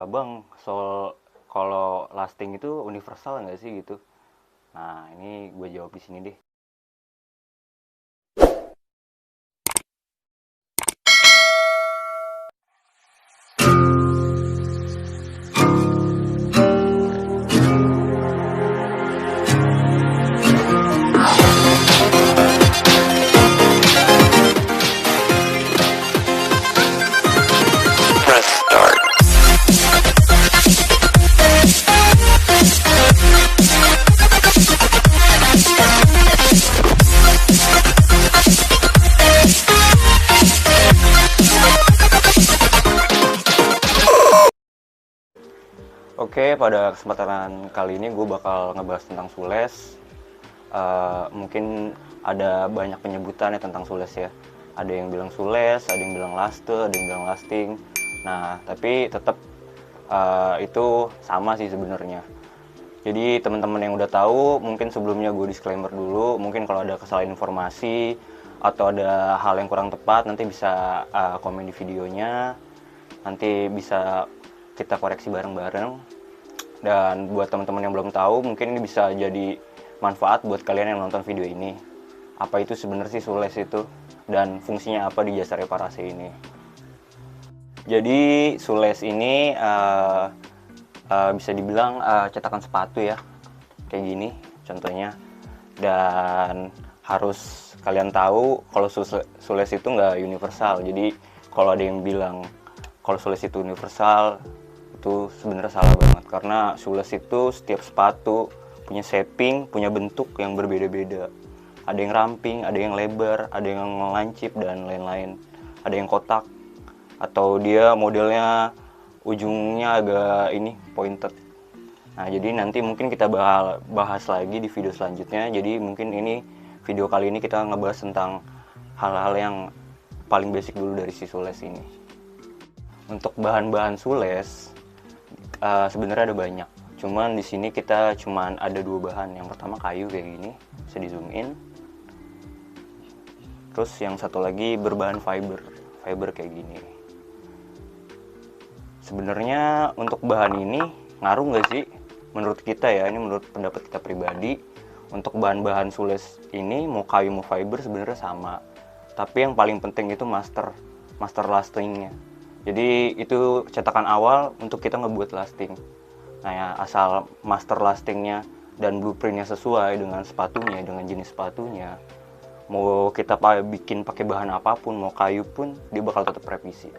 Bang, soal kalau lasting itu universal nggak sih gitu? Nah, ini gue jawab di sini deh. Press start. Oke, pada kesempatan kali ini gue bakal ngebahas tentang Sules. Mungkin ada banyak penyebutan ya tentang Sules ya. Ada yang bilang Sules, ada yang bilang Laste, ada yang bilang Lasting. Nah, tapi tetap itu sama sih sebenarnya. Jadi teman-teman yang udah tahu, mungkin sebelumnya gue disclaimer dulu. Mungkin kalau ada kesalahan informasi atau ada hal yang kurang tepat, nanti bisa komen di videonya. Nanti bisa kita koreksi bareng-bareng. Dan buat teman-teman yang belum tahu, mungkin ini bisa jadi manfaat buat kalian yang nonton video ini. Apa itu sebenarnya sih Sules itu, dan fungsinya apa di jasa reparasi ini. Jadi Sules ini bisa dibilang cetakan sepatu ya, kayak gini contohnya. Dan harus kalian tahu kalau Sules itu nggak universal. Jadi kalau ada yang bilang kalau Sules itu universal, itu sebenarnya salah banget, karena Sules itu setiap sepatu punya shaping, punya bentuk yang berbeda-beda. Ada yang ramping, ada yang lebar, ada yang lancip dan lain-lain. Ada yang kotak, atau dia modelnya ujungnya agak ini pointed. Nah, jadi nanti mungkin kita bahas lagi di video selanjutnya. Jadi mungkin ini video kali ini kita ngebahas tentang hal-hal yang paling basic dulu dari si Sules ini. Untuk bahan-bahan Sules sebenarnya ada banyak. Cuman di sini kita cuman ada dua bahan. Yang pertama kayu kayak gini, bisa di zoom in. Terus yang satu lagi berbahan fiber kayak gini. Sebenarnya untuk bahan ini ngaruh nggak sih? Menurut kita ya, ini menurut pendapat kita pribadi, untuk bahan-bahan Sules ini mau kayu mau fiber sebenarnya sama. Tapi yang paling penting itu master lastingnya. Jadi itu cetakan awal untuk kita ngebuat lasting. Nah ya, asal master lastingnya dan blueprintnya sesuai dengan sepatunya, dengan jenis sepatunya, mau kita bikin pakai bahan apapun, mau kayu pun, dia bakal tetap presisi.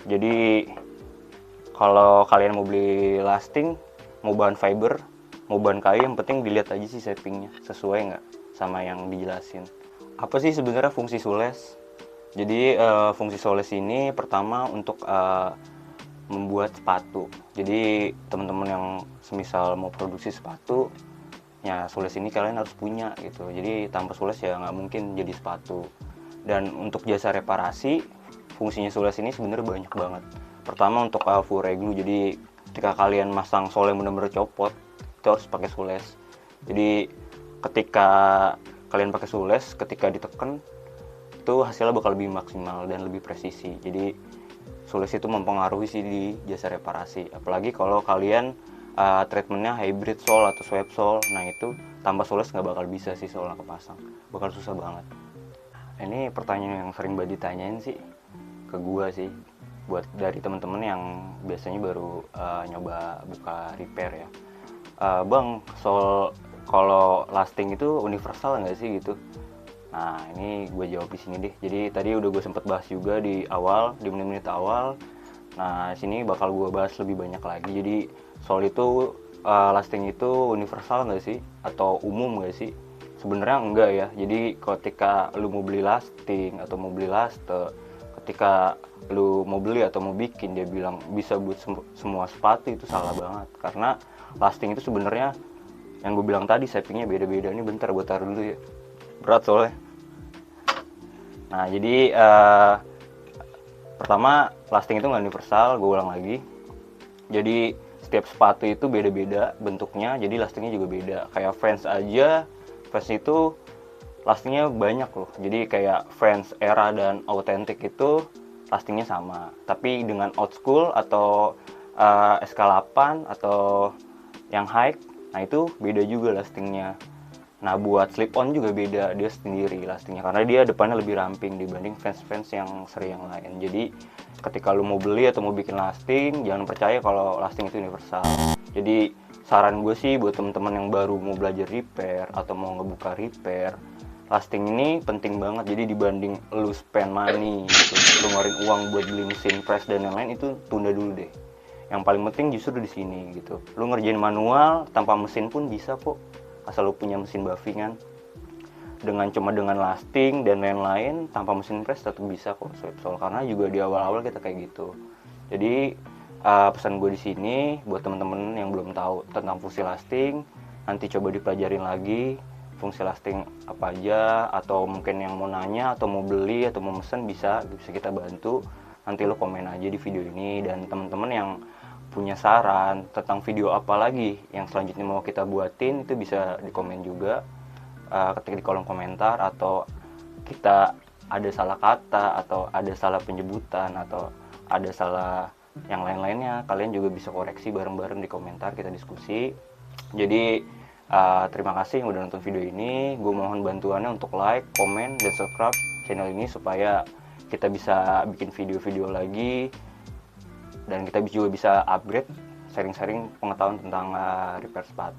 Jadi kalau kalian mau beli lasting, mau bahan fiber, mau bahan kayu, yang penting dilihat aja sih shapingnya sesuai nggak sama yang dijelasin. Apa sih sebenarnya fungsi Sules? Jadi fungsi Sules ini pertama untuk membuat sepatu. Jadi teman-teman yang semisal mau produksi sepatu, ya Sules ini kalian harus punya gitu. Jadi tanpa Sules ya nggak mungkin jadi sepatu. Dan untuk jasa reparasi, fungsinya Sules ini sebenarnya banyak banget. Pertama untuk full reglu. Jadi ketika kalian masang sol yang benar-benar copot, itu harus pakai Sules. Jadi ketika kalian pakai Sules, ketika ditekan itu hasilnya bakal lebih maksimal dan lebih presisi. Jadi Sules itu mempengaruhi sih di jasa reparasi. Apalagi kalau kalian treatmentnya hybrid sole atau swap sole, nah itu tanpa Sules nggak bakal bisa sih solnya kepasang, bakal susah banget. Ini pertanyaan yang sering banget ditanyain sih ke gua sih, buat dari temen-temen yang biasanya baru nyoba buka repair ya. Bang, soal kalau lasting itu universal nggak sih gitu? Nah, ini gue jawab di sini deh. Jadi tadi udah gue sempet bahas juga di awal, di menit-menit awal. Nah, sini bakal gue bahas lebih banyak lagi. Jadi soal itu lasting itu universal nggak sih? Atau umum nggak sih? Sebenarnya enggak ya. Jadi ketika lu mau beli lasting atau mau beli laste, ketika lu mau beli atau mau bikin dia bilang bisa buat semua sepatu, itu salah banget. Karena lasting itu sebenarnya yang gue bilang tadi shapingnya beda-beda. Ini bentar gue taruh dulu ya. Berat soalnya. Nah, jadi pertama lasting itu nggak universal, gue ulang lagi. Jadi setiap sepatu itu beda-beda bentuknya, jadi lastingnya juga beda. Kayak Vans aja, Vans itu lastingnya banyak loh. Jadi kayak Vans Era dan Authentic itu lastingnya sama. Tapi dengan old school atau SK8 atau yang high, nah itu beda juga lastingnya. Nah buat slip on juga beda dia sendiri lastingnya, karena dia depannya lebih ramping dibanding fans yang seri yang lain. Jadi ketika lu mau beli atau mau bikin lasting, jangan percaya kalau lasting itu universal. Jadi saran gue sih buat teman-teman yang baru mau belajar repair atau mau ngebuka repair, lasting ini penting banget. Jadi dibanding lu spend money gitu, lu ngeluarin uang buat beli mesin press dan lain-lain, itu tunda dulu deh. Yang paling penting justru di sini gitu. Lu ngerjain manual tanpa mesin pun bisa kok, asal lu punya mesin buffingan. Dengan lasting dan lain-lain tanpa mesin press tetap bisa kok sweep sole, karena juga di awal-awal kita kayak gitu. Jadi pesan gue di sini buat teman-teman yang belum tahu tentang fungsi lasting, nanti coba dipelajarin lagi fungsi lasting apa aja, atau mungkin yang mau nanya atau mau beli atau mau mesen bisa kita bantu. Nanti lo komen aja di video ini, dan teman-teman yang punya saran tentang video apa lagi yang selanjutnya mau kita buatin itu bisa di komen juga, ketik di kolom komentar, atau kita ada salah kata atau ada salah penyebutan atau ada salah yang lain-lainnya, kalian juga bisa koreksi bareng-bareng di komentar, kita diskusi. Jadi terima kasih yang udah nonton video ini. Gue mohon bantuannya untuk like, komen, dan subscribe channel ini supaya kita bisa bikin video-video lagi, dan kita juga bisa upgrade, sharing-sharing pengetahuan tentang repair sepatu.